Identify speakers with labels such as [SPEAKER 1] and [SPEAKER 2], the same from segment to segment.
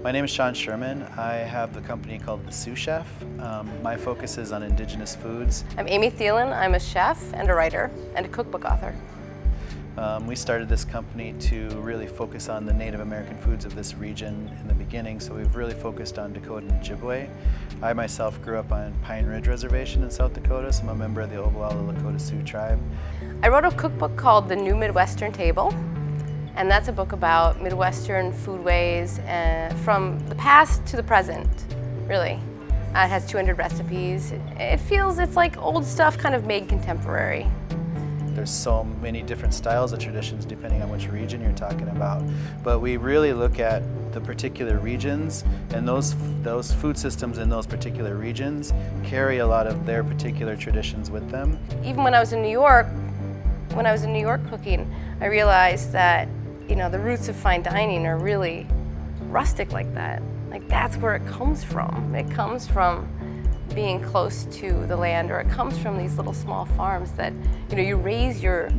[SPEAKER 1] My name is Sherman. I have the company called The Sous Chef. My focus is on indigenous foods.
[SPEAKER 2] I'm Amy Thielen. I'm a chef and a writer and a cookbook author.
[SPEAKER 1] We started this company to really focus on the Native American foods of this region in the beginning, so we've really focused on Dakota and Ojibwe. I myself grew up on Pine Ridge Reservation in South Dakota, so I'm a member of the Oglala Lakota Sioux tribe.
[SPEAKER 2] I wrote a cookbook called The New Midwestern Table, and that's a book about Midwestern foodways from the past to the present, really. It has 200 recipes. It's like old stuff kind of made contemporary.
[SPEAKER 1] There's so many different styles of traditions depending on which region you're talking about. But we really look at the particular regions, and those food systems in those particular regions carry a lot of their particular traditions with them.
[SPEAKER 2] Even when I was in New York cooking, I realized that, the roots of fine dining are really rustic like that. Like that's where it comes from. It comes from being close to the land, or it comes from these little small farms that you raise your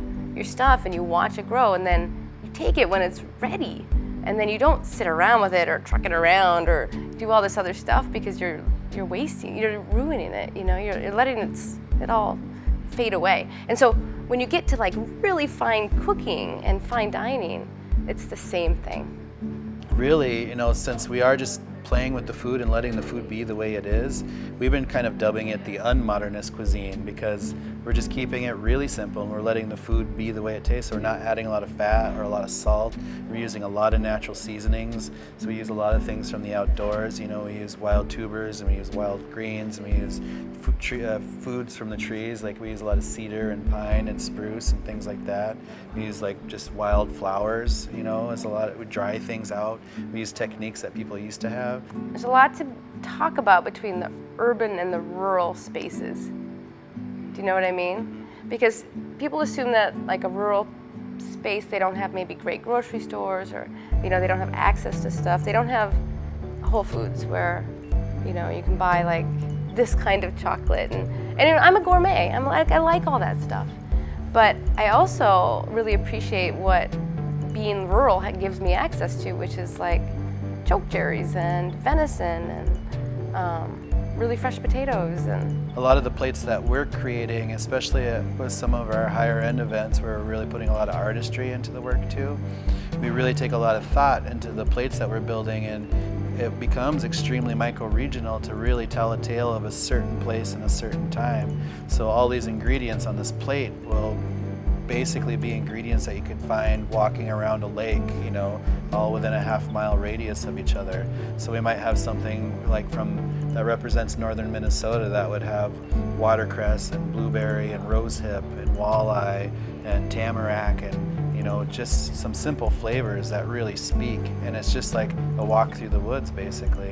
[SPEAKER 2] stuff and you watch it grow, and then you take it when it's ready, and then you don't sit around with it or truck it around or do all this other stuff because you're wasting, you're ruining it, you're letting it all fade away. And so when you get to like really fine cooking and fine dining, it's the same thing.
[SPEAKER 1] Really, since we are just playing with the food and letting the food be the way it is, we've been kind of dubbing it the unmodernist cuisine, because we're just keeping it really simple and we're letting the food be the way it tastes. So we're not adding a lot of fat or a lot of salt. We're using a lot of natural seasonings. So we use a lot of things from the outdoors. We use wild tubers and we use wild greens and we use foods from the trees. Like we use a lot of cedar and pine and spruce and things like that. We use like just wild flowers, it's a lot. We dry things out. We use techniques that people used to have.
[SPEAKER 2] There's a lot to talk about between the urban and the rural spaces. Do you know what I mean? Because people assume that like a rural space, they don't have maybe great grocery stores, or they don't have access to stuff. They don't have Whole Foods where you can buy like this kind of chocolate, and I'm a gourmet. I like all that stuff. But I also really appreciate what being rural gives me access to, which is like choke cherries and venison and really fresh potatoes. And
[SPEAKER 1] a lot of the plates that we're creating, especially with some of our higher end events, we're really putting a lot of artistry into the work too. We really take a lot of thought into the plates that we're building, and it becomes extremely micro-regional to really tell a tale of a certain place and a certain time. So all these ingredients on this plate will basically be ingredients that you could find walking around a lake, all within a half-mile radius of each other. So we might have something like that represents northern Minnesota that would have watercress and blueberry and rosehip and walleye and tamarack and just some simple flavors that really speak. And it's just like a walk through the woods, basically.